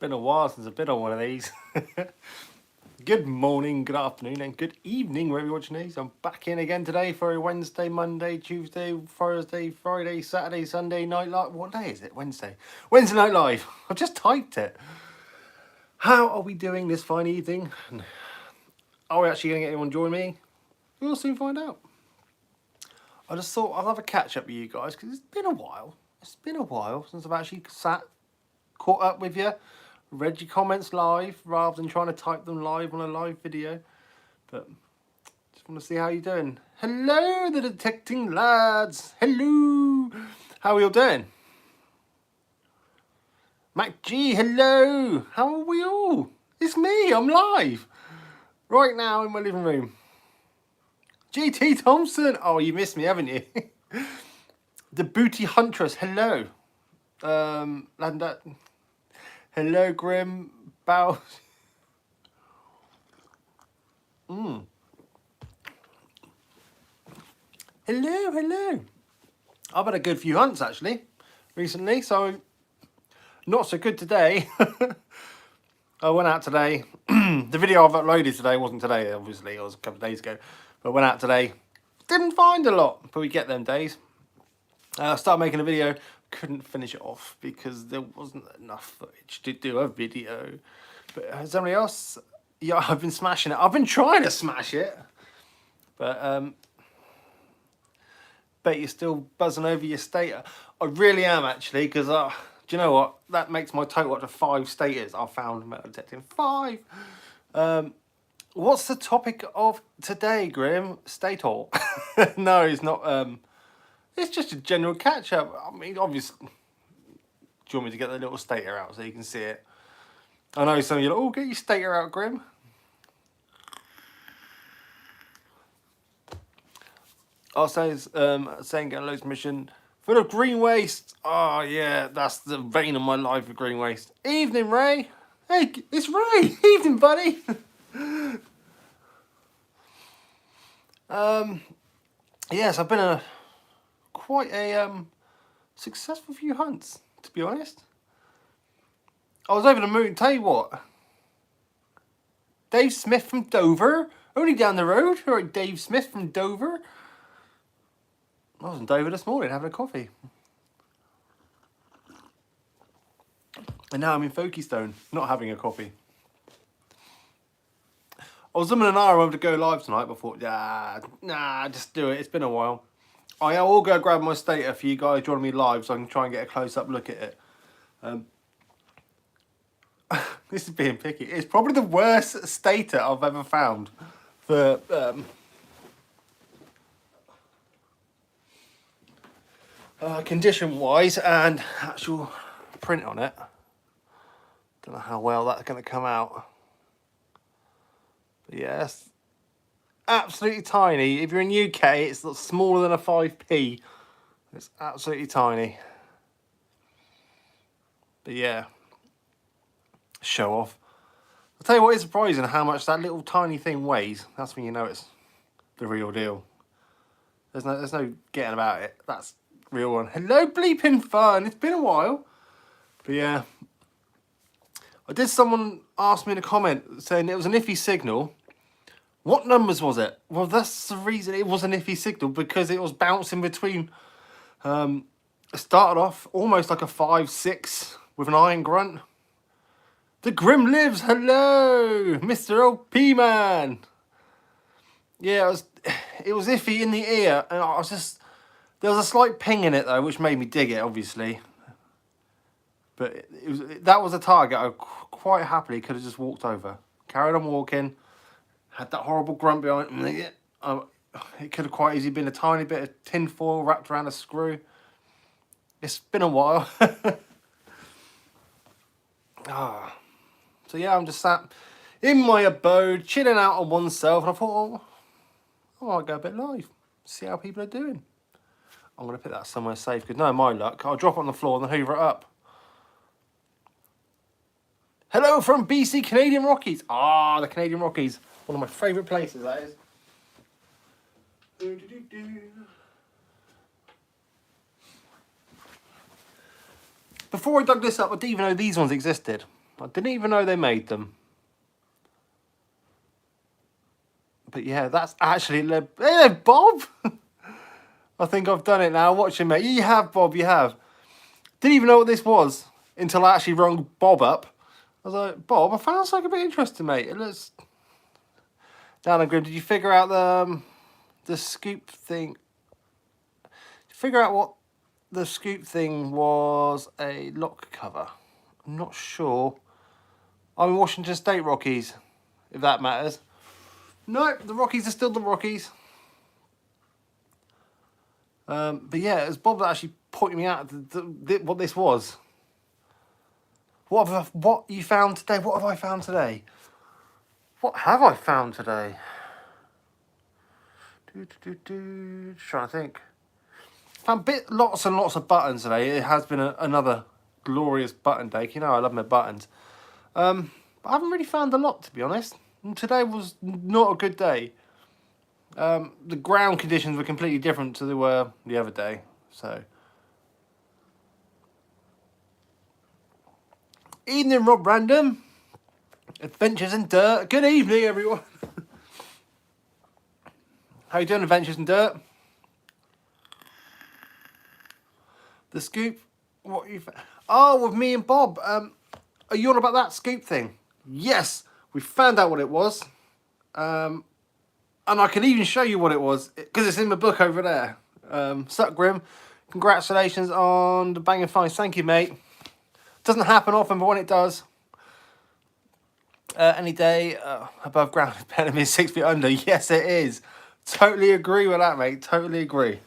Been a while since I've been on one of these. Good morning, good afternoon, and good evening wherever you're watching these. I'm back in again today for a Wednesday, Monday, Tuesday, Thursday, Friday, Saturday, Sunday night live. What day is it? Wednesday. Wednesday night live. I've just typed it. How are we doing this fine evening? Are we actually going to get anyone join me? We'll soon find out. I just thought I'll have a catch up with you guys because it's been a while. It's been a while since I've actually caught up with you. Read your comments live rather than trying to type them live on a live video. But just want to see how you're doing. Hello, the detecting lads. Hello. How are you all doing? Mac G, hello. How are we all? It's me. I'm live right now in my living room. GT Thompson. Oh, you missed me, haven't you? The Booty Huntress. Hello. Hello, Grim. Bow. Hello. I've had a good few hunts actually recently, so not so good today. I went out today. The video I've uploaded today wasn't today, obviously. It was a couple of days ago. But I went out today. Didn't find a lot, but we get them days. I started making a video. Couldn't finish it off because there wasn't enough footage to do a video. But has somebody else? Yeah, I've been smashing it. I've been trying to smash it. But bet you're still buzzing over your stater. I really am actually, because do you know what? That makes my total up to 5 staters I've found metal detecting. 5. What's the topic of today, Grim? Stator. No, it's not. It's just a general catch up. I mean, obviously, do you want me to get the little stater out so you can see it? I know some of you are like, oh, get your stater out, Grim. I'll say, saying get a loads mission full of green waste. Oh yeah, that's the vein of my life for green waste. Evening, Ray. Hey, it's Ray. Evening, buddy. Yes, I've been quite a successful few hunts, to be honest. I was over the moon. Tell you what, Dave Smith from Dover, only down the road. All right, Dave Smith from Dover. I was in Dover this morning having a coffee. And now I'm in Folkestone, not having a coffee. I was umming and ahhing whether to go live tonight, but I thought, nah, just do it. It's been a while. I will go grab my stater for you guys joining me live so I can try and get a close-up look at it. This is being picky. It's probably the worst stater I've ever found for... condition-wise and actual print on it. Don't know how well that's going to come out. But yeah, it's absolutely tiny. If you're in UK, it's smaller than a 5p. It's absolutely tiny. But yeah, show off. I'll tell you what is surprising, how much that little tiny thing weighs. That's when you know it's the real deal. There's no getting about it. That's real one. Hello, bleeping fun. It's been a while. But yeah, someone asked me in a comment saying it was an iffy signal. What numbers was it? Well, that's the reason it was an iffy signal, because it was bouncing between. It started off almost like a 5-6 with an iron grunt. The Grim lives. Hello, Mr. OP man. Yeah, it was iffy in the ear, and I was just. There was a slight ping in it though, which made me dig it, obviously. But that was a target I quite happily could have just walked over. Carried on walking. Had that horrible grunt behind me. It could have quite easily been a tiny bit of tin foil wrapped around a screw. It's been a while. So yeah, I'm just sat in my abode, chilling out on oneself, and I thought, I might go a bit live, see how people are doing. I'm going to put that somewhere safe, because no, my luck, I'll drop it on the floor and then hoover it up. Hello from BC Canadian Rockies. The Canadian Rockies. One of my favourite places, that is. Before I dug this up, I didn't even know these ones existed. I didn't even know they made them. But yeah, that's actually... Hey, Bob! I think I've done it now. Watch him, mate. You have, Bob, you have. Didn't even know what this was until I actually rung Bob up. I was like, Bob, I found something a bit interesting, mate. It looks... Dan and Grim, did you figure out the scoop thing? Figure out what the scoop thing was a lock cover. I'm not sure. I'm in Washington State Rockies, if that matters. No, the Rockies are still the Rockies. But yeah, it was Bob that actually pointed me out what this was. What you found today? What have I found today? What have I found today? Trying to think. Found lots and lots of buttons today. It has been another glorious button day. You know I love my buttons. But I haven't really found a lot, to be honest. And today was not a good day. The ground conditions were completely different to they were the other day. So, evening, Rob Random. Adventures in Dirt. Good evening, everyone. How you doing, Adventures in Dirt? The scoop. What you? Oh, with me and Bob. Are you on about that scoop thing? Yes, we found out what it was. And I can even show you what it was because it's in my book over there. Suck Grim, congratulations on the banging finds. Thank you, mate. Doesn't happen often, but when it does, any day above ground is better than 6 feet under. Yes, it is. Totally agree with that, mate. Totally agree.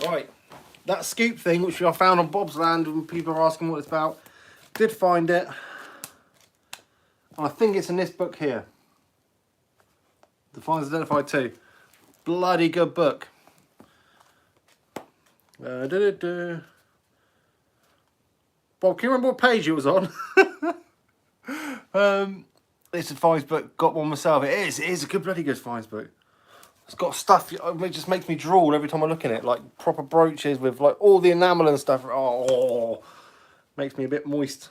Right, that scoop thing, which I found on Bob's Land when people are asking what it's about, did find it. I think it's in this book here. The Finds Identified 2. Bloody good book. Bob, can you remember what page it was on? It's a finds book. Got one myself. It is a good, bloody good finds book. It's got stuff. It just makes me drool every time I look at it. Like proper brooches with like all the enamel and stuff. Oh, makes me a bit moist.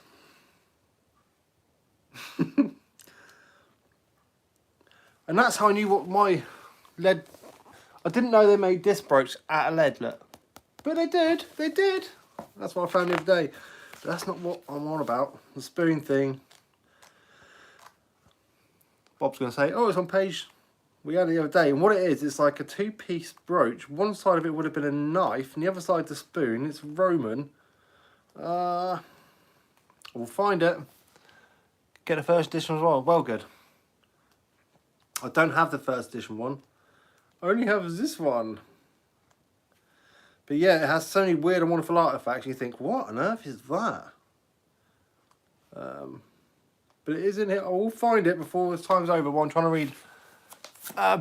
And that's how I knew what my lead... I didn't know they made this brooch out of lead, look. But they did. They did. That's what I found the other day. But that's not what I'm on about. The spoon thing. Bob's going to say, oh, it's on page we had the other day. And what it is, it's like a two-piece brooch. One side of it would have been a knife. And the other side, the spoon. It's Roman. We'll find it. Get a first edition as well. Well, good. I don't have the first edition one. I only have this one. But yeah, it has so many weird and wonderful artifacts. You think, what on earth is that? But it is in here. I will find it before this time's over while I'm trying to read.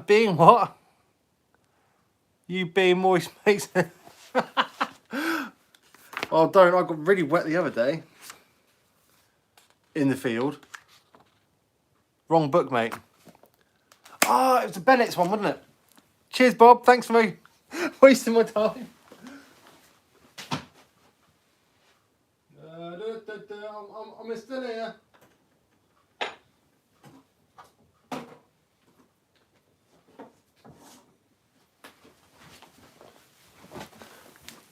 Being what? You being moist makes it. Oh, don't. I got really wet the other day. In the field. Wrong book, mate. Oh, it was the Bennett's one, wasn't it? Cheers, Bob. Thanks for me wasting my time. I'm still here.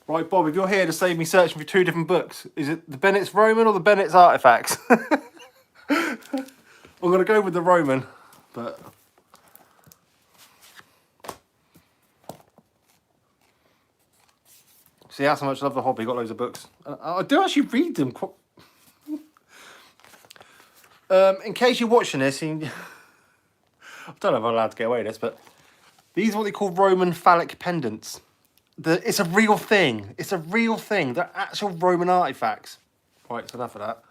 Right, Bob, if you're here to save me searching for two different books, is it the Bennett's Roman or the Bennett's Artifacts? I'm going to go with the Roman, but... See, that's how much I love the hobby. Got loads of books. I do actually read them. In case you're watching this, I don't know if I'm allowed to get away with this, but these are what they call Roman phallic pendants. It's a real thing. It's a real thing. They're actual Roman artifacts. Right, so enough of that.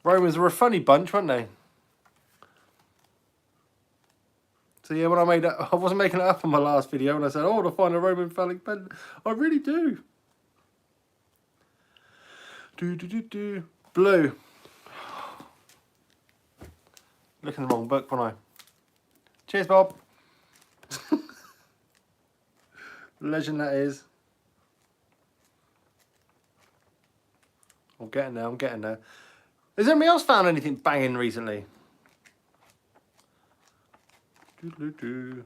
Romans were a funny bunch, weren't they? So yeah, when I made that, I wasn't making it up on my last video when I said, oh, to find a Roman phallic pendant. I really do. Blue. Look in the wrong book, wasn't I? Cheers, Bob. Legend that is. I'm getting there, I'm getting there. Has anybody else found anything banging recently? Doo-doo-doo.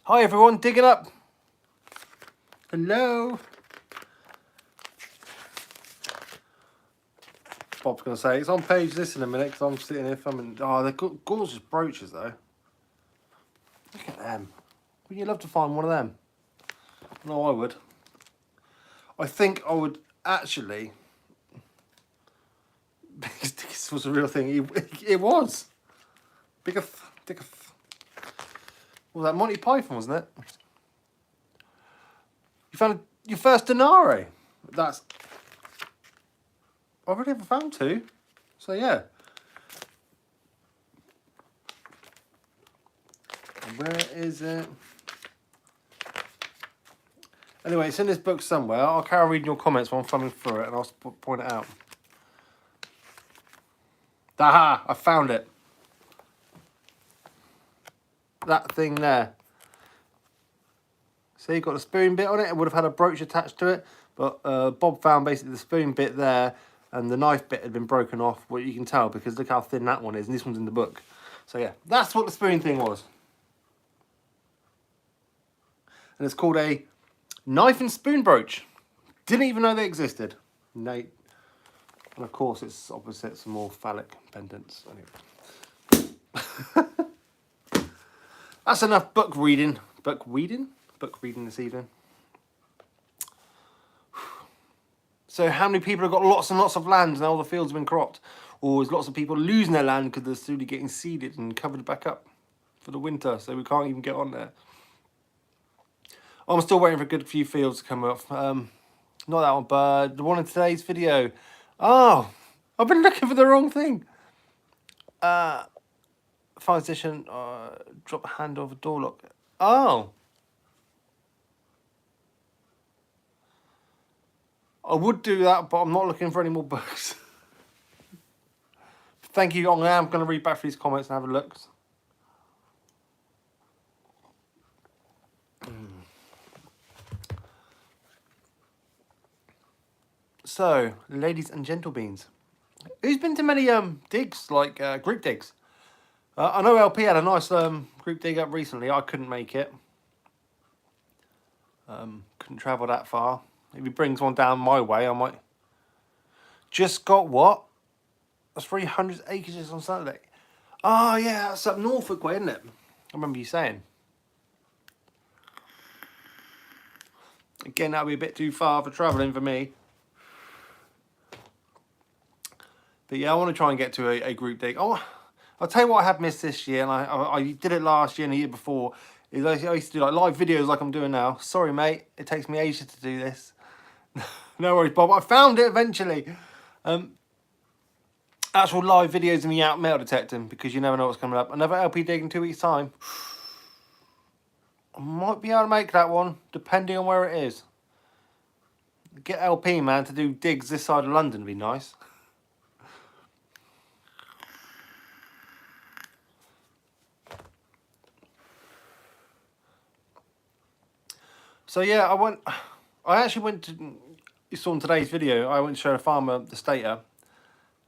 Hi everyone, digging up. Hello. Bob's going to say, it's on page this in a minute because I'm sitting here thumbing. Oh, they're gorgeous brooches though. Look at them. Wouldn't you love to find one of them? No, I would. I think I would actually. This was a real thing. It was. Bigger. What was that? Monty Python, wasn't it? You found your first denaro. That's. I've already ever found two. So yeah. Where is it? Anyway, it's in this book somewhere. I'll carry on reading your comments while I'm thumbing through it and I'll point it out. Aha! I found it. That thing there. See, you've got the spoon bit on it. It would have had a brooch attached to it. But Bob found basically the spoon bit there and the knife bit had been broken off. Well, you can tell because look how thin that one is. And this one's in the book. So yeah, that's what the spoon thing was. And it's called a knife and spoon brooch. Didn't even know they existed. Nate. And of course it's opposite some more phallic pendants. Anyway. That's enough book reading. Book reading this evening. So how many people have got lots and lots of land and all the fields have been cropped? Or is lots of people losing their land because they're slowly getting seeded and covered back up for the winter, so we can't even get on there. I'm still waiting for a good few fields to come up. Not that one, but the one in today's video. Oh, I've been looking for the wrong thing. Fire station, drop a hand off a door lock. Oh. I would do that, but I'm not looking for any more books. Thank you. I'm going to read back through these comments and have a look. So, ladies and gentlebeans, who's been to many digs, like group digs? I know LP had a nice group dig up recently. I couldn't make it. Couldn't travel that far. If he brings one down my way, I might. Just got what? 300 acres on Saturday. Oh yeah, that's up Norfolk way, isn't it? I remember you saying. Again, that'll be a bit too far for travelling for me. But yeah, I want to try and get to a group dig. Oh, I'll tell you what I have missed this year, and I did it last year and the year before. Is I used to do like live videos like I'm doing now. Sorry, mate, it takes me ages to do this. No worries, Bob. I found it eventually. Actual live videos in the out metal detecting because you never know what's coming up. Another LP dig in 2 weeks' time. I might be able to make that one, depending on where it is. Get LP, man, to do digs this side of London would be nice. So yeah, I actually went to, you saw in today's video, I went to show a farmer the stator,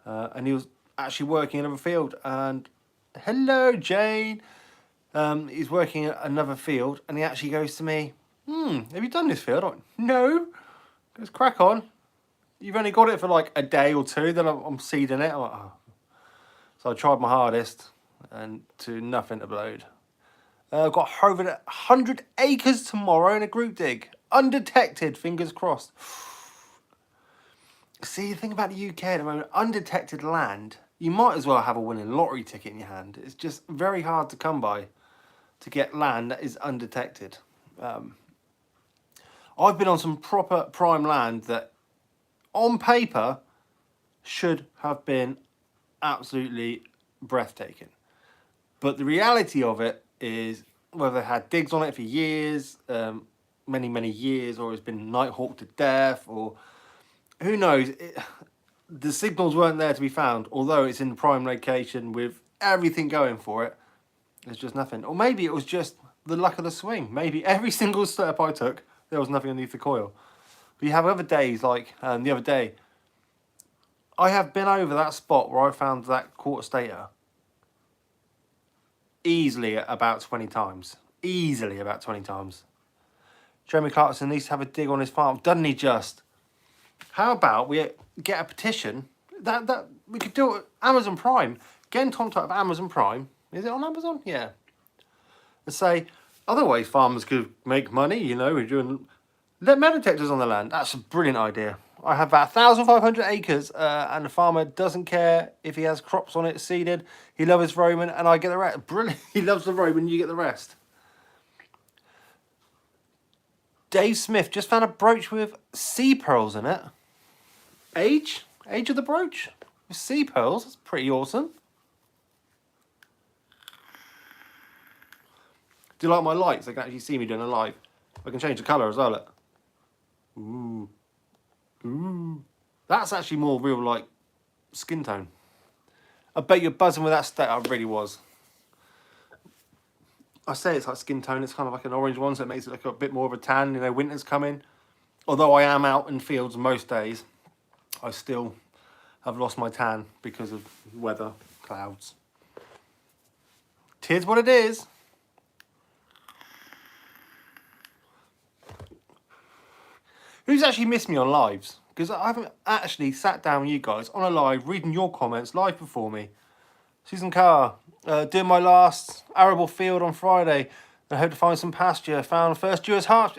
and he was actually working in another field, and hello Jane, he's working in another field, and he actually goes to me, have you done this field? I went, no. He goes, crack on. You've only got it for like a day or two, then I'm seeding it. I'm like, oh. So I tried my hardest, and to nothing to blowed. I've got over 100 acres tomorrow in a group dig. Undetected, fingers crossed. See, the thing about the UK at the moment, undetected land, you might as well have a winning lottery ticket in your hand. It's just very hard to come by to get land that is undetected. I've been on some proper prime land that, on paper, should have been absolutely breathtaking. But the reality of it is whether they had digs on it for years, many years, or it's been nighthawked to death, or who knows. The signals weren't there to be found, although it's in the prime location with everything going for it. There's just nothing. Or maybe it was just the luck of the swing. Maybe every single step I took, there was nothing underneath the coil. But you have other days, like the other day, I have been over that spot where I found that quarter stator easily about 20 times. Easily about 20 times. Jeremy Clarkson needs to have a dig on his farm. Doesn't he just? How about we get a petition that we could do it Amazon Prime. Get in contact with Amazon Prime. Is it on Amazon? Yeah. And say, other ways farmers could make money, you know, we're doing... Let metal detectors on the land. That's a brilliant idea. I have about 1,500 acres and the farmer doesn't care if he has crops on it seeded. He loves his Roman and I get the rest. Brilliant. He loves the Roman, you get the rest. Dave Smith just found a brooch with sea pearls in it. Age of the brooch? With sea pearls? That's pretty awesome. Do you like my lights? They can actually see me doing a live. I can change the colour as well, look. Ooh. Ooh. That's actually more real like skin tone. I bet you're buzzing with that state. I really was. I say it's like skin tone. It's kind of like an orange one, so it makes it look a bit more of a tan. You know, winter's coming. Although I am out in fields most days, I still have lost my tan because of weather, clouds. Tis what it is. Who's actually missed me on lives? Because I haven't actually sat down with you guys on a live, reading your comments live before me. Susan Carr, doing my last arable field on Friday. I hope to find some pasture. Found first Jewish harp.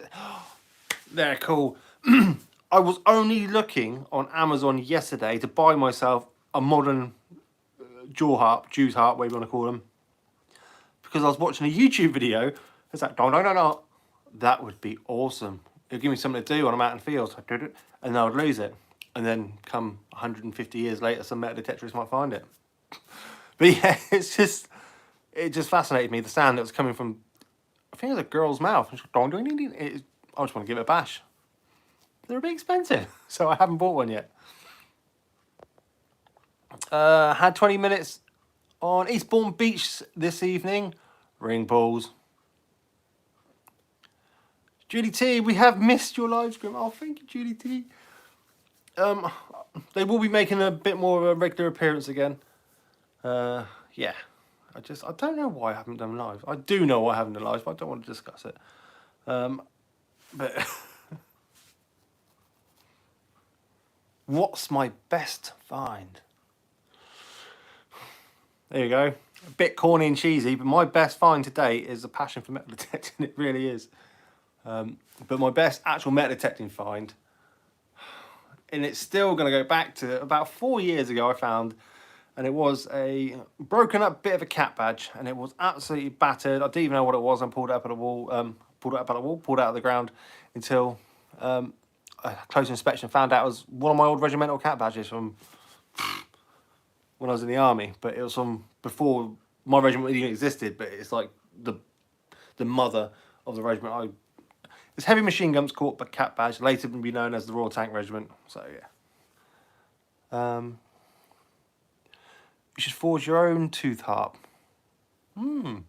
They're cool. I was only looking on Amazon yesterday to buy myself a modern Jew's harp, whatever you want to call them. Because I was watching a YouTube video. It's like, no. That would be awesome. It'd give me something to do when I'm out in the fields. And then I would lose it. And then come 150 years later, some metal detectorists might find it. But yeah, it just fascinated me. The sound that was coming from, I think it was a girl's mouth. I just want to give it a bash. They're a bit expensive, so I haven't bought one yet. Had 20 minutes on Eastbourne Beach this evening. Ring pools. Julie T, we have missed your live stream. Oh, thank you, Julie T. They will be making a bit more of a regular appearance again. Yeah. I don't know why I haven't done live. I do know why I haven't done live, but I don't want to discuss it. But what's my best find? There you go. A bit corny and cheesy, but my best find today is a passion for metal detecting. It really is. But my best actual metal detecting find, and it's still going to go back to about 4 years ago, I found, and it was a broken up bit of a cat badge, and it was absolutely battered. I didn't even know what it was. I pulled it up at the wall, pulled it out of the ground until a close inspection found out it was one of my old regimental cat badges from when I was in the army. But it was from before my regiment even existed. But it's like the mother of the regiment. It's Heavy Machine Guns Corps, but cat badge, later to be known as the Royal Tank Regiment. So yeah. You should forge your own tooth harp. I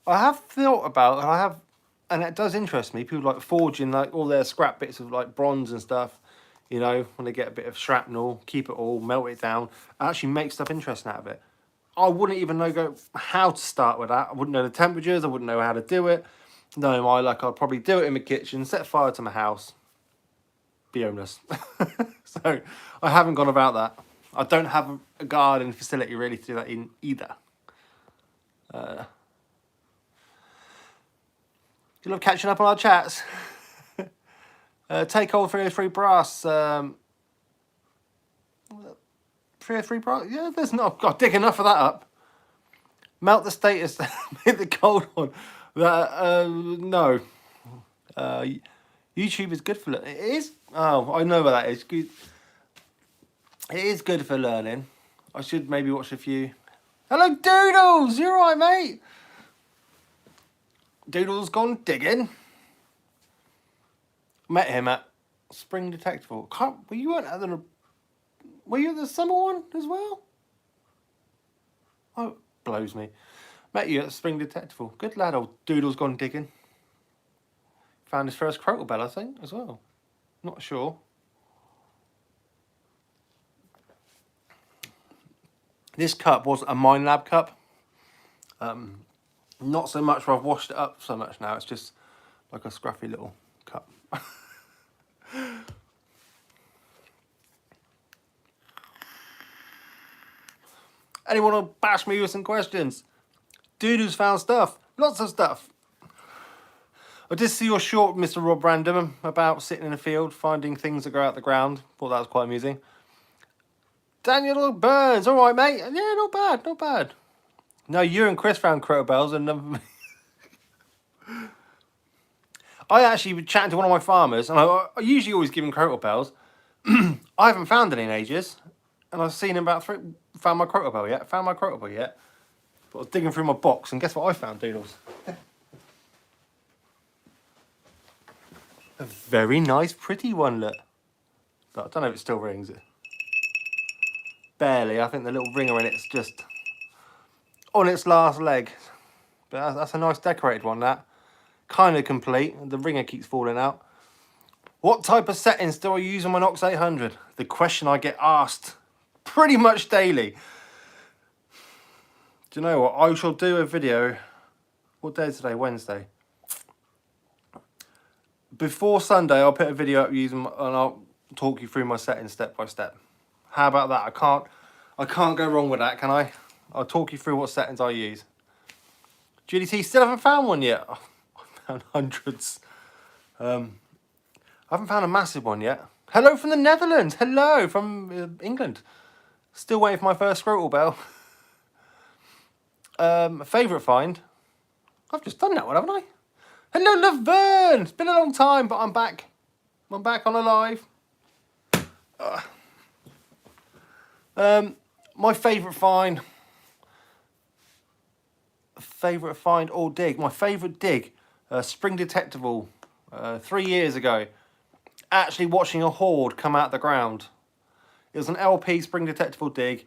have thought about, and it does interest me. People like forging like all their scrap bits of like bronze and stuff. You know, when they get a bit of shrapnel, keep it all, melt it down, and actually make stuff interesting out of it. I wouldn't even know how to start with that. I wouldn't know the temperatures. I wouldn't know how to do it. No, my luck, I'd probably do it in my kitchen, set fire to my house, be homeless. So I haven't gone about that. I don't have a garden facility really to do that in either. You love catching up on our chats. Take old 303 brass. 303 brass? Yeah, there's not. I'll dig enough of that up. Melt the status, make the cold one. No. YouTube is good for learning. It is. Oh, I know what that is. Good. It is good for learning. I should maybe watch a few. Hello, Doodles. You alright, mate? Doodles gone digging. Met him at Spring Detector. Were you at the summer one as well? Oh, blows me. Met you at Spring Detectable. Good lad, old Doodle's gone digging. Found his first crotal bell, I think, as well. Not sure. This cup was a Mine Lab cup. Not so much where I've washed it up so much now. It's just like a scruffy little cup. Anyone want to bash me with some questions? Doodoo's found stuff. Lots of stuff. I did see your short, Mr. Rob Random, about sitting in a field, finding things that grow out the ground. Thought that was quite amusing. Daniel Burns. All right, mate. Yeah, not bad, not bad. No, you and Chris found crotal bells, and I actually was chatting to one of my farmers, and I usually always give him crotal bells. I haven't found any in ages, and I've seen him about three. Found my crotal bell yet? Found my crotal bell yet? But I was digging through my box, and guess what I found, Doodles? A very nice, pretty one, look. But I don't know if it still rings. Barely. I think the little ringer in it's just on its last leg. But that's a nice decorated one, that. Kind of complete. The ringer keeps falling out. What type of settings do I use on my Nox 800? The question I get asked pretty much daily. Do you know what? I shall do a video. What day is today? Wednesday. Before Sunday, I'll put a video up using, and I'll talk you through my settings step by step. How about that? I can't go wrong with that, can I? I'll talk you through what settings I use. GDT, still haven't found one yet. Oh, I found hundreds. I haven't found a massive one yet. Hello from the Netherlands. Hello from England. Still waiting for my first scrotal bell. Favourite find. I've just done that one, haven't I? Hello, Laverne. It's been a long time, but I'm back. I'm back on alive. My favourite find. Or dig. My favourite dig. Spring Detectable. 3 years ago. Actually watching a hoard come out the ground. It was an LP Spring Detectable dig.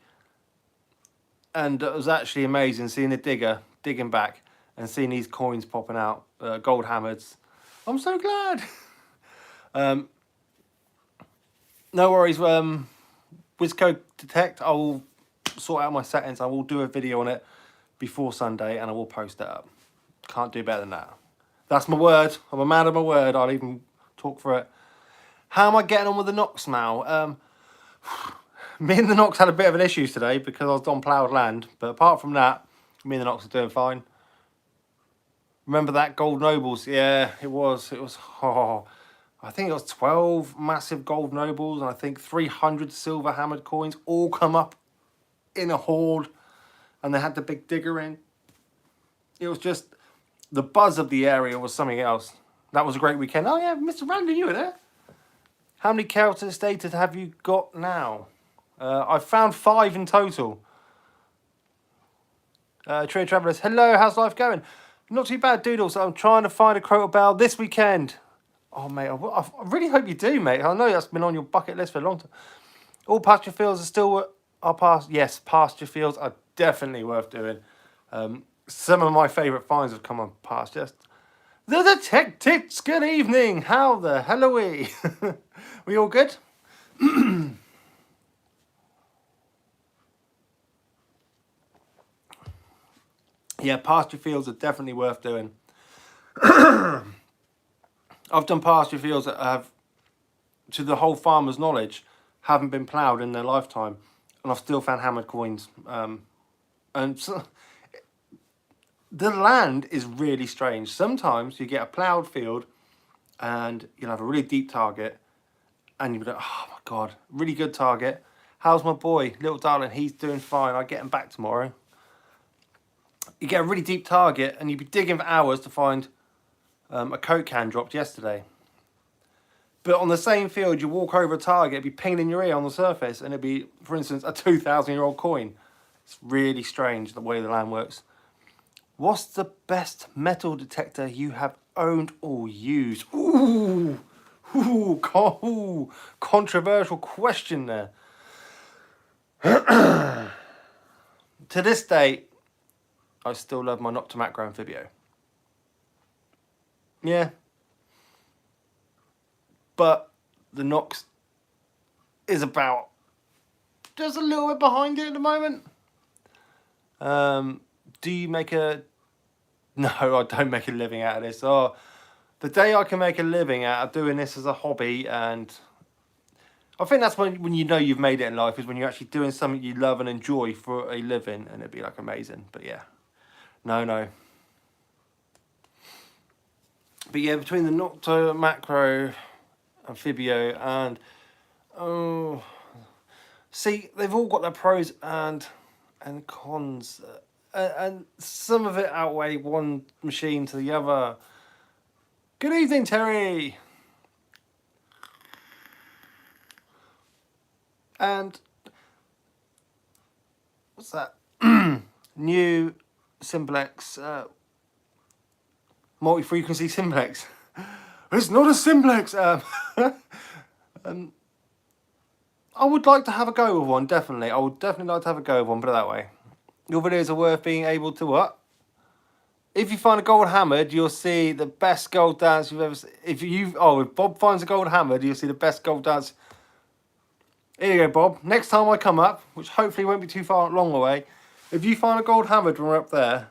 And it was actually amazing seeing the digger digging back and seeing these coins popping out. Gold hammers. I'm so glad. No worries. Wizcode Detect. I will sort out my settings. I will do a video on it before Sunday and I will post it up. Can't do better than that. That's my word. I'm a man of my word. I'll even talk for it. How am I getting on with the Nox now? Me and the Nox had a bit of an issue today because I was on ploughed land. But apart from that, me and the Nox are doing fine. Remember that gold nobles? Yeah, it was. Oh, I think it was 12 massive gold nobles and I think 300 silver hammered coins all come up in a hoard, and they had the big digger in. It was just, the buzz of the area was something else. That was a great weekend. Oh yeah, Mr. Randy, you were there. How many Celtic stated have you got now? I've found 5 in total. Trade Travellers, hello, how's life going? Not too bad, Doodles. I'm trying to find a crotal bell this weekend. Oh, mate, I really hope you do, mate. I know that's been on your bucket list for a long time. All pasture fields are still... Yes, pasture fields are definitely worth doing. Some of my favourite finds have come on past. Just the Detectors, good evening. How the hell are we? We all good? Yeah, pasture fields are definitely worth doing. I've done pasture fields that have, to the whole farmer's knowledge, haven't been ploughed in their lifetime. And I've still found hammered coins. And so, the land is really strange. Sometimes you get a ploughed field and you'll have a really deep target. And you'll be like, oh my God, really good target. How's my boy, little darling? He's doing fine. I'll get him back tomorrow. You get a really deep target and you'd be digging for hours to find a Coke can dropped yesterday. But on the same field, you walk over a target, it'd be pinging in your ear on the surface, and it'd be, for instance, a 2,000-year-old coin. It's really strange the way the land works. What's the best metal detector you have owned or used? Ooh, controversial question there. To this day, I still love my Nocta Macro Amphibio. Yeah. But the Nox is about just a little bit behind it at the moment. Do you make a... No, I don't make a living out of this. Oh, the day I can make a living out of doing this as a hobby, and I think that's when you know you've made it in life, is when you're actually doing something you love and enjoy for a living, and it'd be like amazing. But yeah, no. But yeah, between the Nocta Macro Amphibio and see, they've all got their pros and cons, and some of it outweigh one machine to the other. Good evening, Terry. And what's that? New simplex, multi-frequency simplex. It's not a simplex. I would like to have a go with one, definitely. I would definitely like to have a go with one, put it that way. Your videos are worth being able to what? If you find a gold hammered, you'll see the best gold dance you've ever seen. If Bob finds a gold hammered, you'll see the best gold dance. Here you go, Bob. Next time I come up, which hopefully won't be too far long away, if you find a gold hammered when we're up there,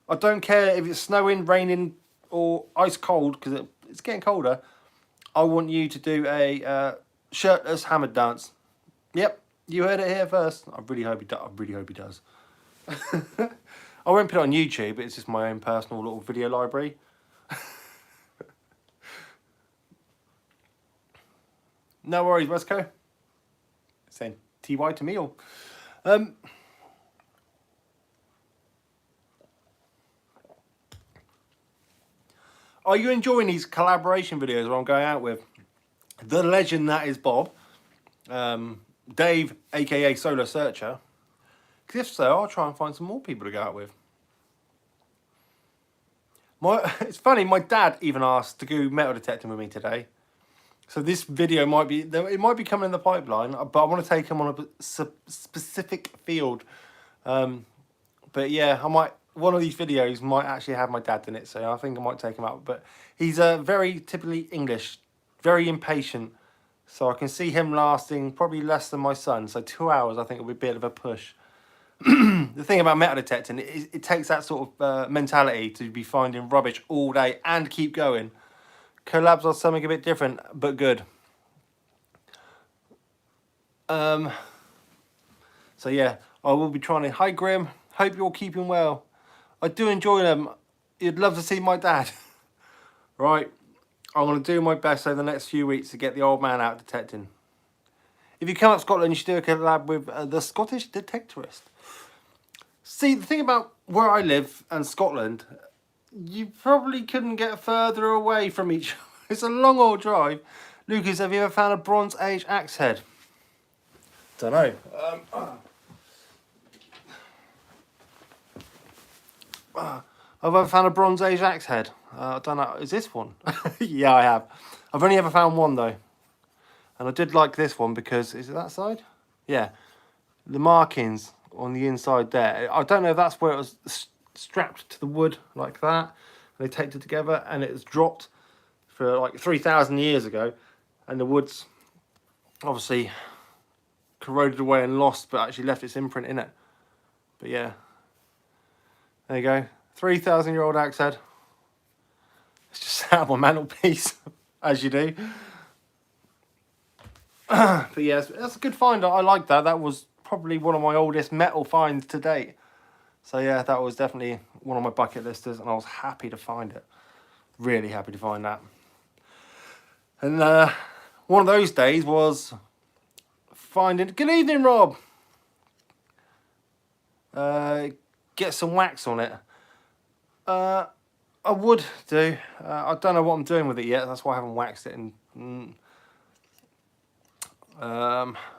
I don't care if it's snowing, raining, or ice cold, because it's getting colder. I want you to do a shirtless hammered dance. Yep, you heard it here first. I really hope he does. I really hope he does. I won't put it on YouTube. It's just my own personal little video library. No worries, Wesco. Saying TY to me all. Are you enjoying these collaboration videos where I'm going out with the legend that is Bob, Dave, aka Solo Searcher? Because if so, I'll try and find some more people to go out with. It's funny, my dad even asked to go metal detecting with me today. So this video might be coming in the pipeline, but I want to take him on a specific field. But yeah, one of these videos might actually have my dad in it, so I think I might take him out. But he's very typically English, very impatient, so I can see him lasting probably less than my son. So 2 hours, I think, will be a bit of a push. The thing about metal detecting, it takes that sort of mentality to be finding rubbish all day and keep going. Collabs are something a bit different, but good. So yeah, I will be trying to... Hi Grim, hope you're keeping well. I do enjoy them. You'd love to see my dad. Right, I'm going to do my best over the next few weeks to get the old man out detecting. If you come up to Scotland, you should do a collab with the Scottish Detectorist. See, the thing about where I live and Scotland, you probably couldn't get further away from each other. It's a long old drive. Lucas, have you ever found a Bronze Age axe head? Don't know. Have I ever found a Bronze Age axe head? I don't know. Is this one? Yeah, I have. I've only ever found one though. And I did like this one because... Is it that side? Yeah. The markings on the inside there. I don't know if that's where it was strapped to the wood like that. They taped it together and it was dropped for like 3,000 years ago. And the wood's obviously corroded away and lost, but actually left its imprint in it. But yeah. There you go. 3,000-year-old axe head. It's just sat on my mantelpiece, as you do. But yeah, that's a good find. I like that. That was probably one of my oldest metal finds to date. So yeah, that was definitely one of my bucket listers, and I was happy to find it. Really happy to find that. And one of those days was finding... Good evening, Rob. Get some wax on it. I would do. I don't know what I'm doing with it yet. That's why I haven't waxed it.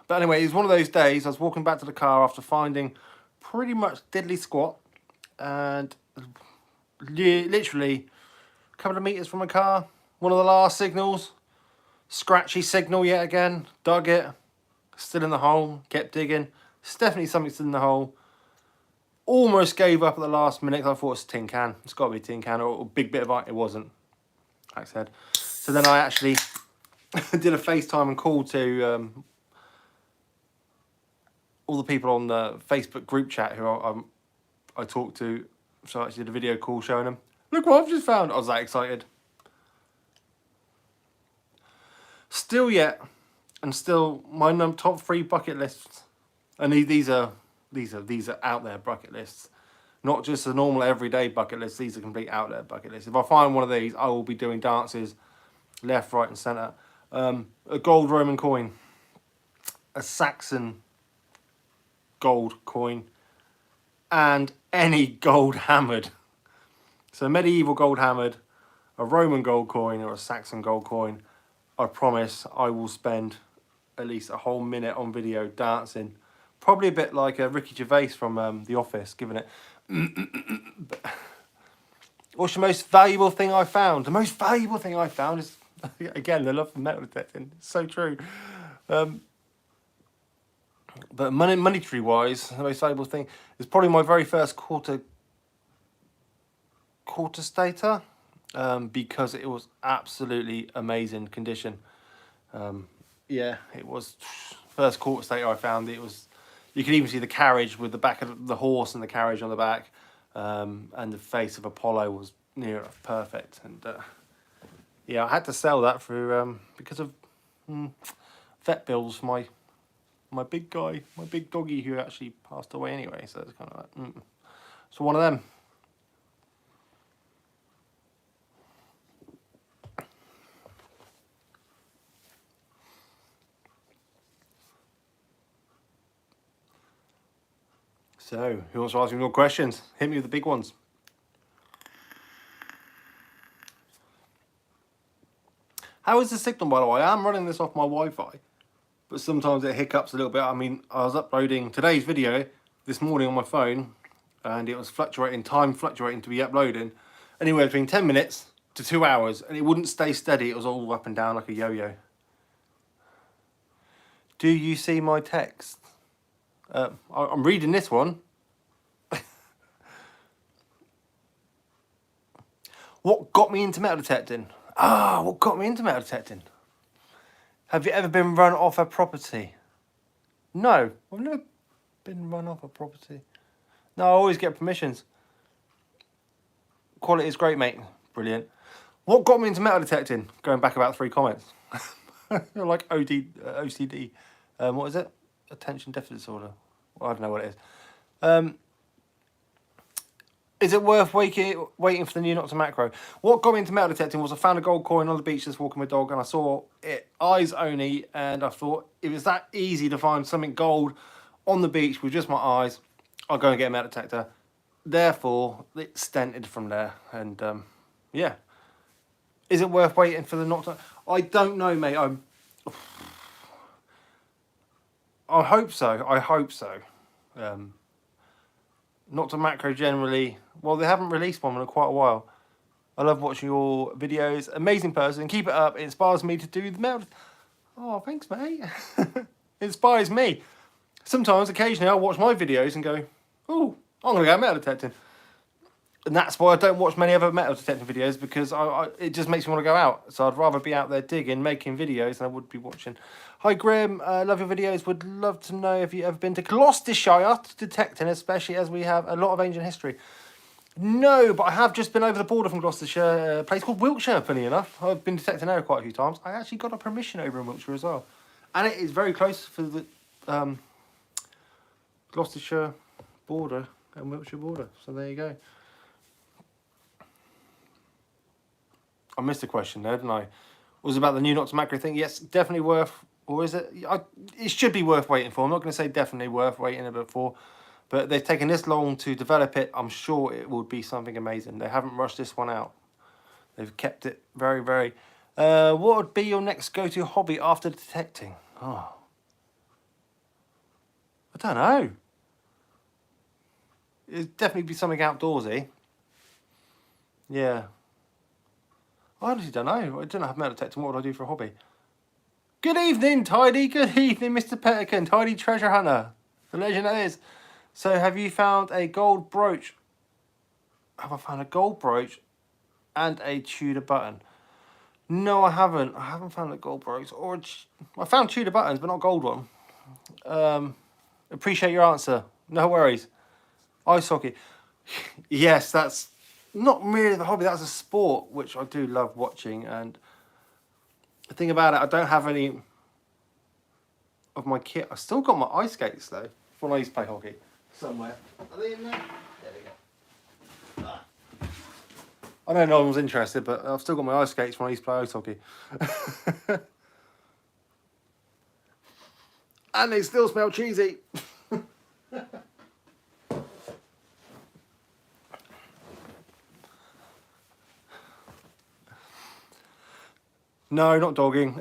But anyway, it was one of those days. I was walking back to the car after finding pretty much diddly squat, and literally a couple of meters from my car, one of the last signals, scratchy signal yet again. Dug it, still in the hole, kept digging. It's definitely something still in the hole. Almost gave up at the last minute. I thought it's a tin can. It's got to be a tin can or a big bit of ice. It wasn't, like I said. So then I actually did a FaceTime and call to all the people on the Facebook group chat who I talked to. So I actually did a video call showing them, look what I've just found. I was that excited. Still yet, and still my top 3 bucket lists, and these are out there bucket lists, not just a normal everyday bucket list. These are complete out there bucket lists. If I find one of these, I will be doing dances left, right, and centre. A gold Roman coin, a Saxon gold coin, and any gold hammered. So medieval gold hammered, a Roman gold coin, or a Saxon gold coin. I promise I will spend at least a whole minute on video dancing. Probably a bit like Ricky Gervais from The Office, giving it. What's the most valuable thing I found? The most valuable thing I found is, again, the love for metal detecting. It's so true. But monetary wise, the most valuable thing is probably my very first quarter stater, because it was absolutely amazing condition. Yeah, it was first quarter stater I found. It was, you could even see the carriage with the back of the horse and the carriage on the back, and the face of Apollo was near perfect. And yeah, I had to sell that for because of vet bills for my big guy, my big doggy who actually passed away anyway. So it's kind of like, so one of them. So, who wants to ask me more questions? Hit me with the big ones. How is the signal, by the way? I am running this off my Wi-Fi, but sometimes it hiccups a little bit. I mean, I was uploading today's video this morning on my phone, and it was fluctuating to be uploading anywhere between 10 minutes to 2 hours, and it wouldn't stay steady. It was all up and down like a yo-yo. Do you see my text? I'm reading this one. What got me into metal detecting? What got me into metal detecting? Have you ever been run off a property? No, I've never been run off a property. No, I always get permissions. Quality is great, mate. Brilliant. What got me into metal detecting? Going back about 3 comments. Like OCD. What is it? Attention deficit disorder. Well, I don't know what it is. Is it worth waiting for the new Nocta macro? What got me into metal detecting was I found a gold coin on the beach just walking my dog, and I saw it eyes only, and I thought if it's that easy to find something gold on the beach with just my eyes, I'll go and get a metal detector. Therefore, it stented from there, and yeah. Is it worth waiting for the Nocta? I don't know, mate. I hope so. I hope so. Nocta macro generally, well, they haven't released one in quite a while. I love watching your videos. Amazing person. Keep it up. It inspires me to do the metal. Oh, thanks, mate. It inspires me. Sometimes, occasionally, I'll watch my videos and go, oh, I'm going to go metal detecting. And that's why I don't watch many other metal detecting videos, because it just makes me want to go out. So I'd rather be out there digging, making videos, than I would be watching. Hi, Graham. Love your videos. Would love to know if you've ever been to Gloucestershire detecting, especially as we have a lot of ancient history. No, but I have just been over the border from Gloucestershire, a place called Wiltshire, funny enough. I've been detecting there quite a few times. I actually got a permission over in Wiltshire as well. And it is very close for the Gloucestershire border and Wiltshire border. So there you go. I missed a question there, didn't I? Was it about the new Nocta macro thing? Yes, definitely worth, or is it? It should be worth waiting for. I'm not going to say definitely worth waiting a bit for, but they've taken this long to develop it. I'm sure it would be something amazing. They haven't rushed this one out. They've kept it very, very. What would be your next go-to hobby after detecting? Oh, I don't know. It'd definitely be something outdoorsy. Yeah. I honestly don't know. I don't have metal detecting. What would I do for a hobby? Good evening, Tidy. Good evening, Mr. Pettican. Tidy treasure hunter. The legend that is. So have you found a gold brooch? Have I found a gold brooch and a Tudor button? No, I haven't. I haven't found a gold brooch. I found Tudor buttons, but not gold one. Appreciate your answer. No worries. Ice hockey. Yes, that's not merely the hobby. That's a sport, which I do love watching. And the thing about it, I don't have any of my kit. I still got my ice skates, though, when I used to play hockey. Somewhere. Are they in there? There we go. I know no one's interested, but I've still got my ice skates when I used to play ice hockey. And they still smell cheesy. No, not dogging.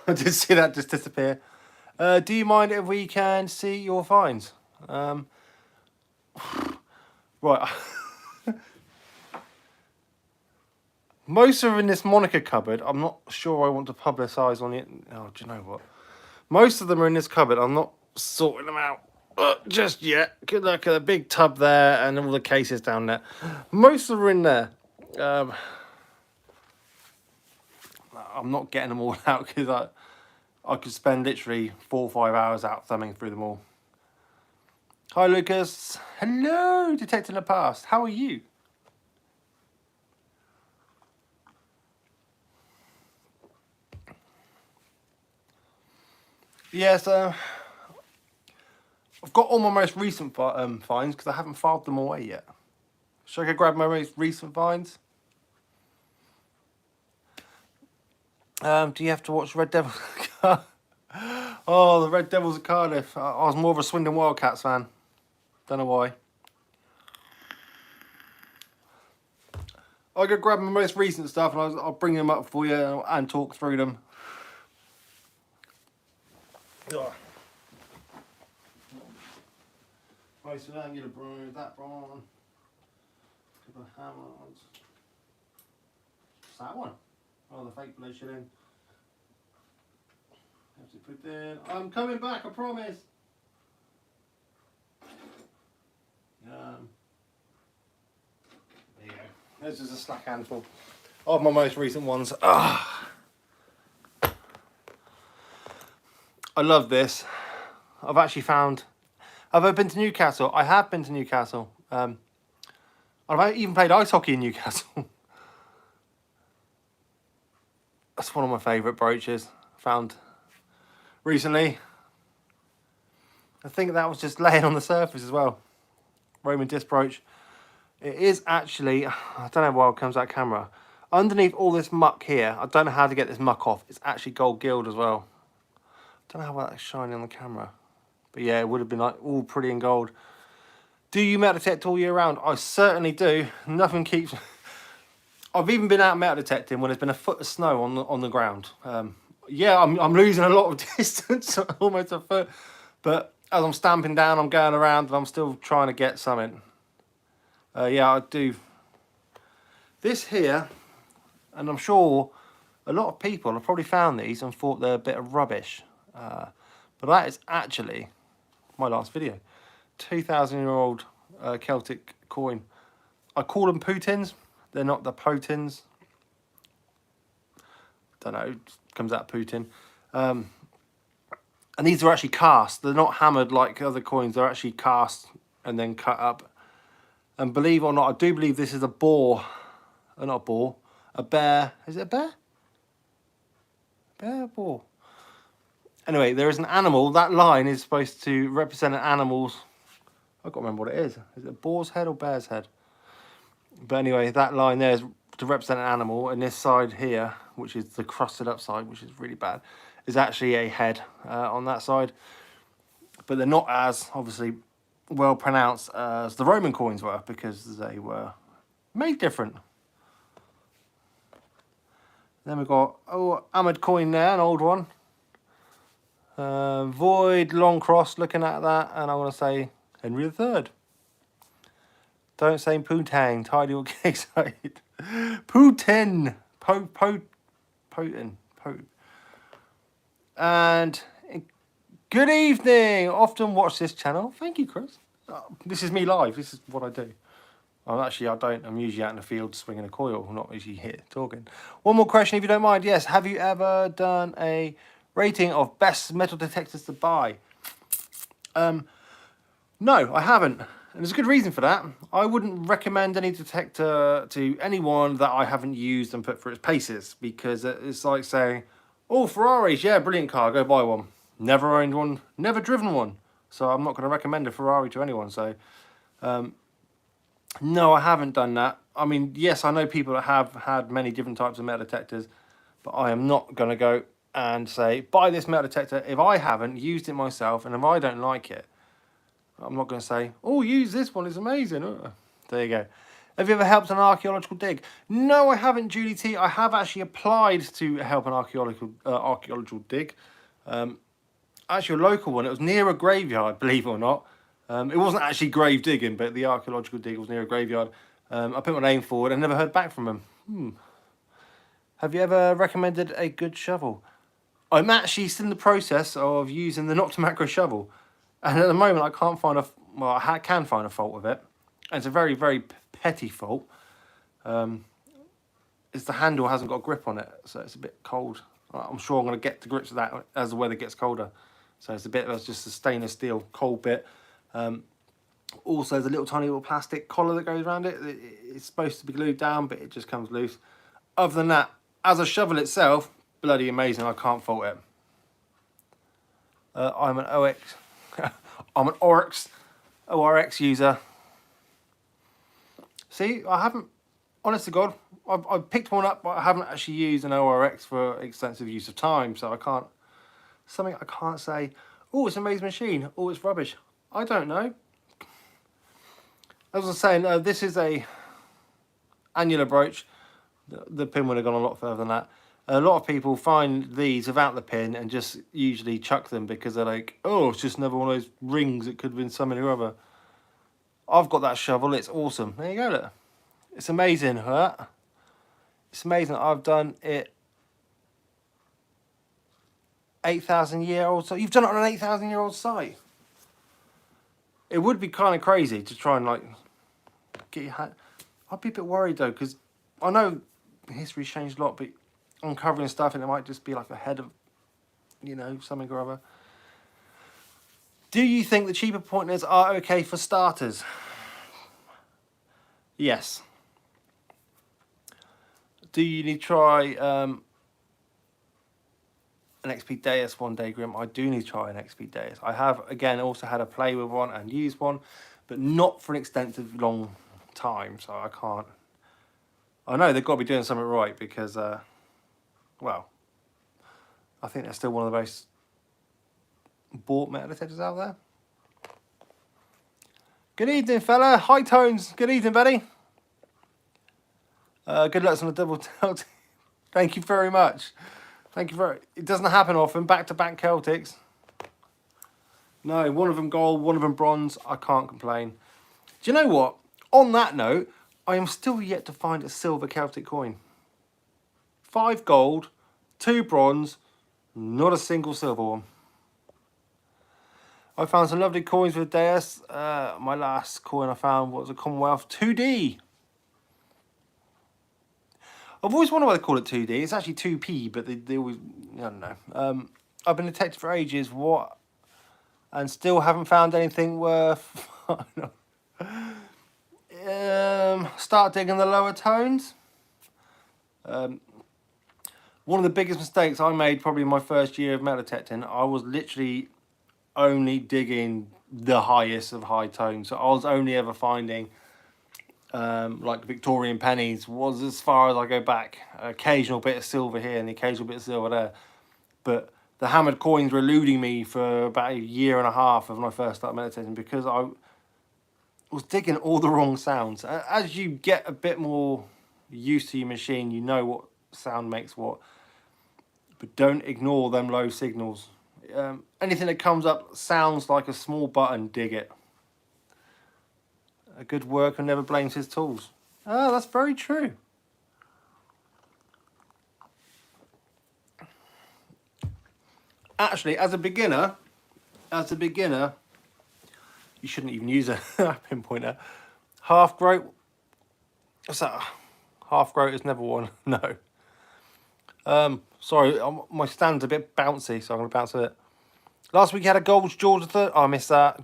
I did see that just disappear. Do you mind if we can see your finds? Right. Most are in this moniker cupboard. I'm not sure I want to publicise on it. Oh, do you know what? Most of them are in this cupboard. I'm not sorting them out just yet. Good luck at the big tub there and all the cases down there. Most of them are in there. I'm not getting them all out because I could spend literally 4 or 5 hours out thumbing through them all. Hi, Lucas. Hello, Detector in the Past. How are you? Yes, I've got all my most recent finds because I haven't filed them away yet. Should I go grab my most recent finds? Do you have to watch Red Devils? Oh, the Red Devils of Cardiff. I was more of a Swindon Wildcats fan. Don't know why. I'll go grab my most recent stuff and I'll bring them up for you and talk through them. Ugh. Right, so I'm going to bring that on. Couple of hammers. What's that one? Oh, the fake blood shilling. Have to put in. I'm coming back, I promise. There you go. There's just a slack handful of my most recent ones. I love this. I've actually found. Have I been to Newcastle? I have been to Newcastle. I've even played ice hockey in Newcastle. That's one of my favourite brooches found recently. I think that was just laying on the surface as well. Roman disc brooch. It is actually, I don't know why it comes out camera. Underneath all this muck here, I don't know how to get this muck off. It's actually gold gilt as well. I don't know how well that's shining on the camera. But yeah, it would have been like all pretty in gold. Do you metal detect all year round? I certainly do. Nothing keeps... I've even been out metal detecting when there's been a foot of snow on the ground. Yeah, I'm losing a lot of distance, almost a foot. But as I'm stamping down, I'm going around and I'm still trying to get something. Yeah, I do. This here, and I'm sure a lot of people have probably found these and thought they're a bit of rubbish. But that is actually my last video. 2,000-year-old Celtic coin. I call them Putins. They're not the Potins. Don't know, comes out Putin. And these are actually cast. They're not hammered like other coins. They're actually cast and then cut up. And believe it or not, I do believe this is a boar. Not a boar. A bear. Is it a bear? Bear or boar? Anyway, there is an animal. That line is supposed to represent an animal's... I can't remember what it is. Is it a boar's head or bear's head? But anyway, that line there is to represent an animal. And this side here, which is the crusted up side, which is really bad, is actually a head on that side. But they're not as, obviously, well pronounced as the Roman coins were, because they were made different. Then we've got, oh, Ahmed coin there, an old one. Void, long cross, looking at that, and I want to say Henry III. Don't say Putin, tidy or get excited. Putin! Putin. And good evening. Often watch this channel. Thank you, Chris. This is me live. This is what I do. I don't. I'm usually out in the field swinging a coil, not usually here talking. One more question, if you don't mind. Yes, have you ever done a rating of best metal detectors to buy? No, I haven't. And there's a good reason for that. I wouldn't recommend any detector to anyone that I haven't used and put through its paces, because it's like saying, oh, Ferraris, yeah, brilliant car, go buy one. Never owned one, never driven one. So I'm not going to recommend a Ferrari to anyone. So no, I haven't done that. I mean, yes, I know people that have had many different types of metal detectors, but I am not going to go and say, buy this metal detector if I haven't used it myself, and if I don't like it. I'm not going to say, oh, use this one, it's amazing. There you go. Have you ever helped an archaeological dig? No, I haven't, Julie T. I have actually applied to help an archaeological dig. Actually, a local one. It was near a graveyard, believe it or not. It wasn't actually grave digging, but the archaeological dig was near a graveyard. I put my name forward and never heard back from them. Have you ever recommended a good shovel? I'm actually still in the process of using the Nocta Macro shovel. And at the moment, I can't find I can find a fault with it. And it's a very, very petty fault. It's the handle hasn't got a grip on it, so it's a bit cold. I'm sure I'm going to get to grips with that as the weather gets colder. So it's a bit of just a stainless steel cold bit. Also, there's a little tiny little plastic collar that goes around it. It's supposed to be glued down, but it just comes loose. Other than that, as a shovel itself, bloody amazing. I can't fault it. I'm an I'm an ORX user. See, I haven't, honest to God, I've picked one up, but I haven't actually used an ORX for extensive use of time, so I can't say, oh, it's an amazing machine, oh, it's rubbish. I don't know. As I was saying, this is a annular brooch. The pin would have gone a lot further than that. A lot of people find these without the pin and just usually chuck them because they're like, oh, it's just another one of those rings. It could have been something or other. I've got that shovel. It's awesome. There you go, look. It's amazing, huh? It's amazing. I've done it 8,000-year-old. So you've done it on an 8,000-year-old site. It would be kind of crazy to try and like get your hand. I'd be a bit worried though, because I know history's changed a lot, but uncovering stuff and it might just be like a head of, you know, something or other. Do you think the cheaper pointers are okay for starters? Yes. Do you need to try an XP Deus one day, Grim? I do need to try an XP Deus. I have, again, also had a play with one and used one, but not for an extensive long time, so I can't. I know they've got to be doing something right because, well, I think they're still one of the most bought metal detectors out there. Good evening, fella. High tones. Good evening, buddy. Good luck on the double tilt. Thank you very much. Thank you very. It doesn't happen often. Back-to-back Celtics. No, one of them gold, one of them bronze. I can't complain. Do you know what? On that note, I am still yet to find a silver Celtic coin. 5 gold, 2 bronze, not a single silver one. I found some lovely coins with Deus. My last coin I found was a Commonwealth 2D. I've always wondered why they call it 2D. It's actually 2P, but they always, I don't know. I've been detected for ages, and still haven't found anything worth. Start digging the lower tones. One of the biggest mistakes I made probably in my first year of metal detecting, I was literally only digging the highest of high tones. So I was only ever finding like Victorian pennies was as far as I go back. Occasional bit of silver here and the occasional bit of silver there. But the hammered coins were eluding me for about a year and a half of when I first started meditating because I was digging all the wrong sounds. As you get a bit more used to your machine, you know what sound makes what. But don't ignore them low signals. Anything that comes up sounds like a small button, dig it. A good worker never blames his tools. Oh, that's very true. Actually, as a beginner, you shouldn't even use a pinpointer. Half groat. What's that? Half groat is never one. No. Sorry, my stand's a bit bouncy, so I'm going to bounce it. Last week you had a gold George III. Oh, I missed that.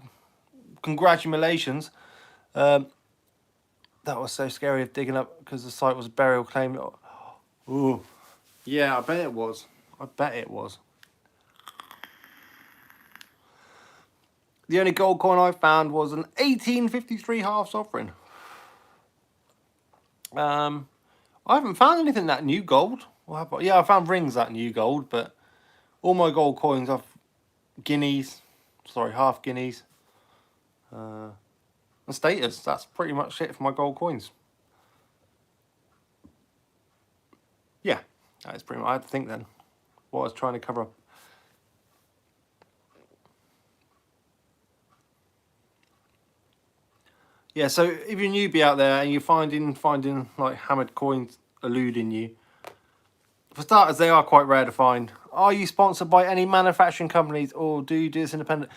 Congratulations. That was so scary of digging up because the site was a burial claim. Ooh. Yeah, I bet it was. I bet it was. The only gold coin I found was an 1853 half sovereign. I haven't found anything that new gold. Yeah, I found rings that new gold, but all my gold coins are guineas. Sorry, half guineas. And status. That's pretty much it for my gold coins. Yeah, that is pretty much. I had to think then what I was trying to cover up. Yeah, so if you're a newbie out there and you're finding like hammered coins eluding you, for starters, they are quite rare to find. Are you sponsored by any manufacturing companies, or do you do this independent?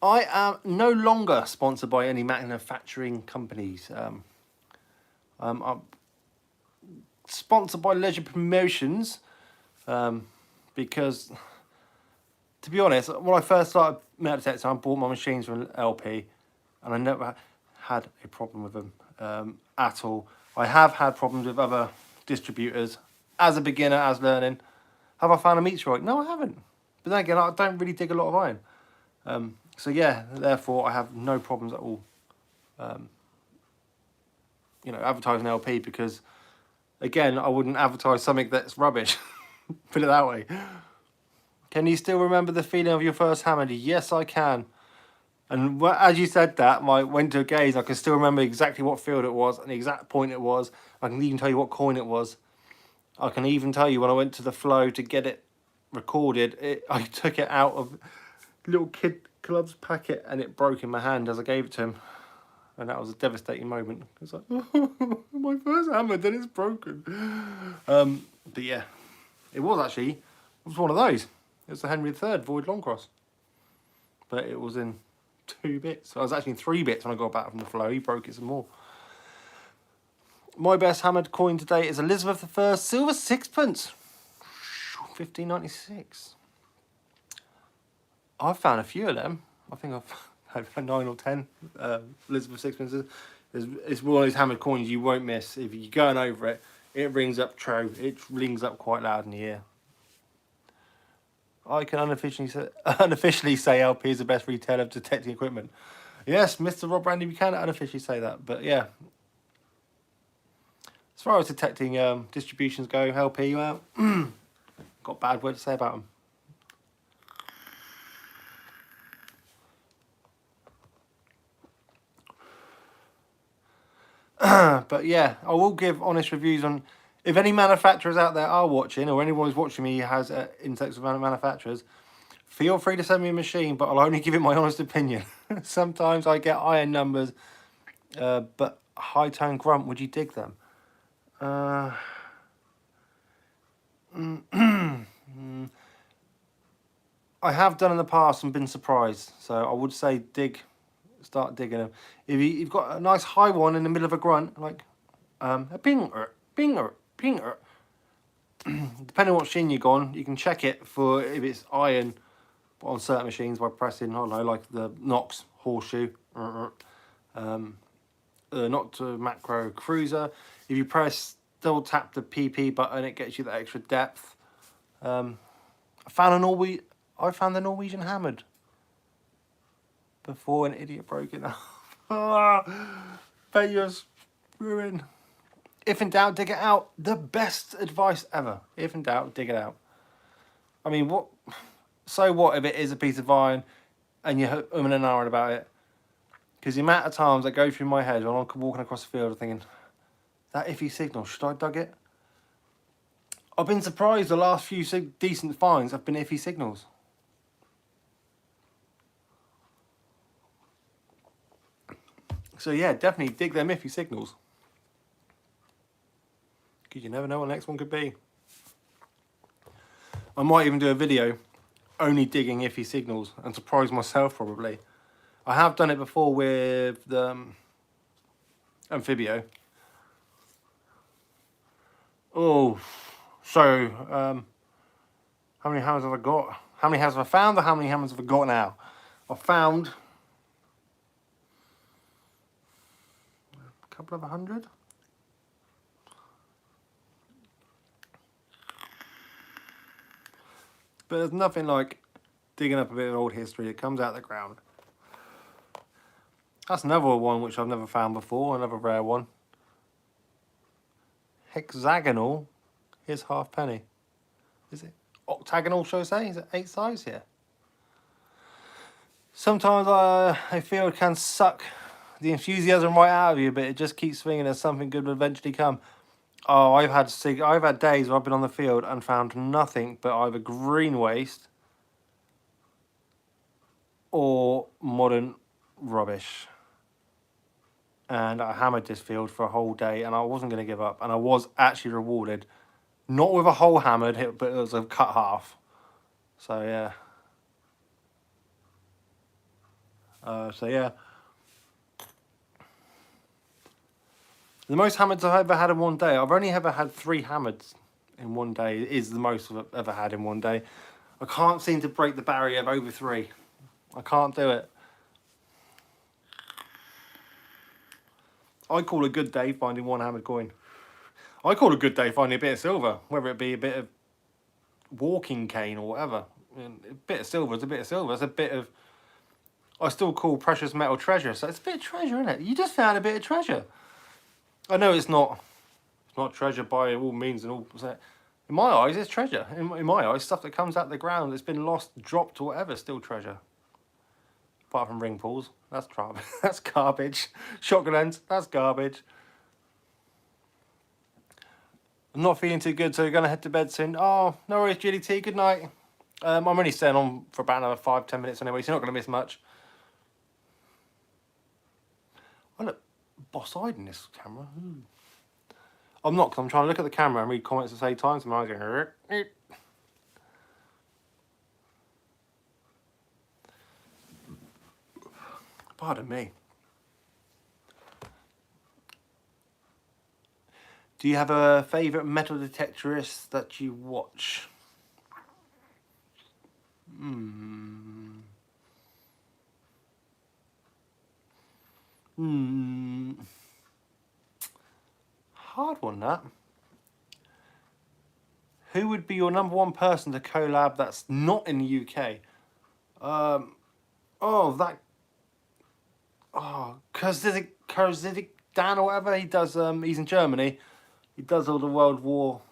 I am no longer sponsored by any manufacturing companies. I'm sponsored by Leisure Promotions, because, to be honest, when I first started Metal Detector, I bought my machines from LP, and I never had a problem with them at all. I have had problems with other distributors as a beginner, as learning. Have I found a meteorite? No, I haven't. But then again, I don't really dig a lot of iron. So yeah, therefore I have no problems at all. Advertising LP, because again, I wouldn't advertise something that's rubbish. Put it that way. Can you still remember the feeling of your first hammer? Yes, I can. And as you said that, I went to a gaze. I can still remember exactly what field it was and the exact point it was. I can even tell you what coin it was. I can even tell you when I went to the flow to get it recorded, I took it out of little kid club's packet and it broke in my hand as I gave it to him. And that was a devastating moment. It's like, oh, my first hammer, then it's broken. But yeah, it was one of those. It was the Henry III Void Longcross. But it was in 2 bits. I was actually in 3 bits when I got back from the flow. He broke it some more. My best hammered coin today is Elizabeth I silver sixpence, 1596. I've found a few of them. I think I've had 9 or 10 Elizabeth sixpences. It's one of those hammered coins you won't miss. If you're going over it, it rings up true. It rings up quite loud in the ear. I can unofficially say LP is the best retailer of detecting equipment. Yes, Mr. Rob Randy, we can unofficially say that. But yeah, as far as detecting distributions go, LP, well, got a bad word to say about them. But yeah, I will give honest reviews on, if any manufacturers out there are watching, or anyone who's watching me has intakes of manufacturers, feel free to send me a machine, but I'll only give it my honest opinion. Sometimes I get iron numbers, but high tone grunt, would you dig them? I have done in the past and been surprised, so I would say start digging them. If you've got a nice high one in the middle of a grunt, like a pinger, depending on what machine you're on, you can check it for if it's iron on certain machines by pressing, I don't know, like the Knox horseshoe, not to macro cruiser. If you press double tap the PP button, it gets you that extra depth. I found the Norwegian hammered before an idiot broke it off. Bet you're screwing. If in doubt, dig it out. The best advice ever. If in doubt, dig it out. I mean, what? So what if it is a piece of iron and you're umming and ahhing about it? Because the amount of times that go through my head when I'm walking across the field thinking, that iffy signal, should I dug it? I've been surprised the last few decent finds have been iffy signals. So yeah, definitely dig them iffy signals. Because you never know what the next one could be. I might even do a video only digging iffy signals and surprise myself probably. I have done it before with the Amphibio. Oh, so how many hammers have I got? How many hammers have I found, or how many hammers have I got now? I've found a couple of 100. But there's nothing like digging up a bit of old history. It comes out of the ground. That's another one which I've never found before, another rare one. Hexagonal, here's halfpenny. Is it octagonal, shall I say? Is it 8 sides here? Sometimes I feel it can suck the enthusiasm right out of you, but it just keeps swinging as something good will eventually come. Oh, I've had days where I've been on the field and found nothing but either green waste or modern rubbish. And I hammered this field for a whole day, and I wasn't going to give up, and I was actually rewarded, not with a whole hammered hit, but it was a cut half. So yeah. The most hammers I've ever had in one day. I've only ever had 3 hammers in one day. It is the most I've ever had in one day. I can't seem to break the barrier of over 3. I can't do it. I call a good day finding 1 hammered coin. I call a good day finding a bit of silver, whether it be a bit of walking cane or whatever. A bit of silver is a bit of silver. It's a bit of... I still call precious metal treasure. So it's a bit of treasure, isn't it? You just found a bit of treasure. I know it's not treasure by all means and all. In my eyes, it's treasure. In my eyes, stuff that comes out of the ground that's been lost, dropped, or whatever, still treasure. Apart from ring pulls, that's garbage. That's garbage. Shotgun ends, that's garbage. I'm not feeling too good, so we're gonna head to bed soon. Oh, no worries, GDT. Good night. I'm only staying on for about another 5-10 minutes anyway, so you're not gonna miss much. I look boss-eyed in this camera. I'm not, because I'm trying to look at the camera and read comments at the same time, so my eyes going... Pardon me. Do you have a favourite metal detectorist that you watch? Hard one, that. Who would be your #1 person to collab that's not in the UK? Kurzidik Dan or whatever. He does. He's in Germany. He does all the World War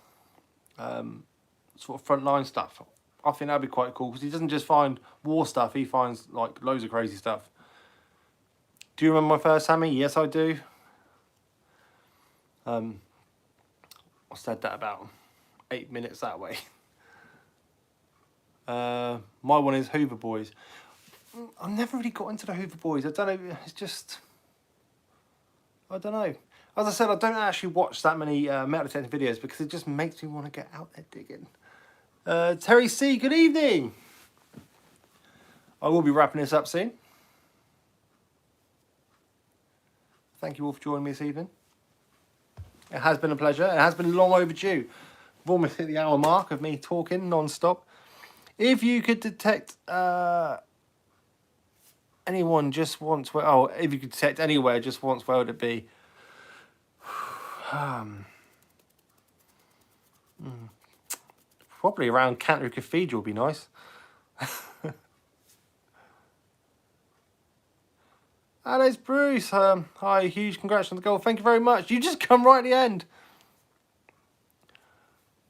sort of frontline stuff. I think that'd be quite cool because he doesn't just find war stuff. He finds like loads of crazy stuff. Do you remember my first Sammy? Yes, I do. I said that about 8 minutes that way. My one is Hoover Boys. I've never really got into the Hoover Boys. I don't know. It's just... I don't know. As I said, I don't actually watch that many metal detecting videos because it just makes me want to get out there digging. Terry C, good evening. I will be wrapping this up soon. Thank you all for joining me this evening. It has been a pleasure. It has been long overdue. We've almost hit the hour mark of me talking non-stop. If you could detect anyone just once, if you could detect anywhere just once, where would it be? Probably around Canterbury Cathedral would be nice. Alex Bruce, hi, huge congrats on the goal. Thank you very much. You just come right at the end.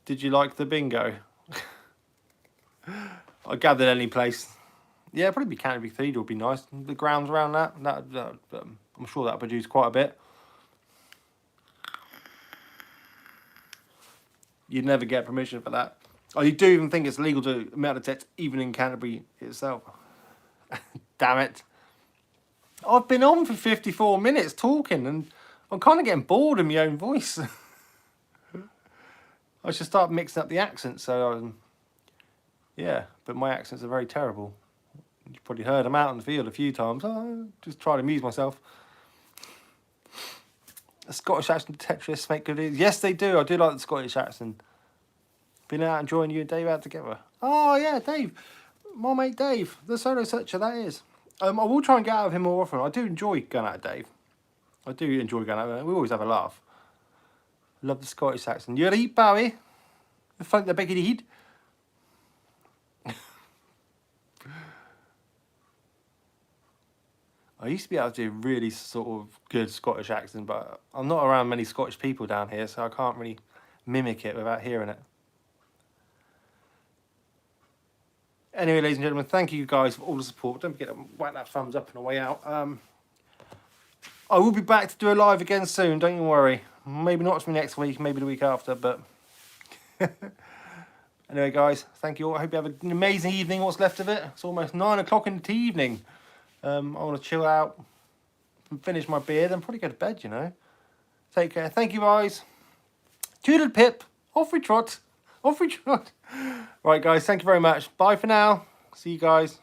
Did you like the bingo? I gathered any place. Yeah, probably be Canterbury Cathedral would be nice. The grounds around that I'm sure that'll produce quite a bit. You'd never get permission for that. Oh, you do even think it's legal to metal detect even in Canterbury itself? Damn it. I've been on for 54 minutes talking and I'm kind of getting bored of my own voice. I should start mixing up the accents. So, yeah, but my accents are very terrible. You've probably heard them out in the field a few times. Oh, just try to amuse myself. The Scottish accent detectorists make good videos. Yes, they do. I do like the Scottish accent. Been out enjoying you and Dave out together. Oh, yeah, Dave. My mate Dave. The solo searcher, that is. I will try and get out of him more often. I do enjoy going out of Dave. I do enjoy going out of him. We always have a laugh. Love the Scottish accent. You're right, Bowie. The funk the big head. I used to be able to do really sort of good Scottish accent, but I'm not around many Scottish people down here, so I can't really mimic it without hearing it. Anyway, ladies and gentlemen, thank you guys for all the support. Don't forget to whack that thumbs up on the way out. I will be back to do a live again soon, don't you worry. Maybe not for next week, maybe the week after, but... Anyway, guys, thank you all. I hope you have an amazing evening, what's left of it. It's almost 9 o'clock in the evening. I want to chill out and finish my beer, then probably go to bed, you know. Take care. Thank you, guys. Toodle pip. Off we trot. Off we trot. Right, guys, thank you very much. Bye for now. See you guys.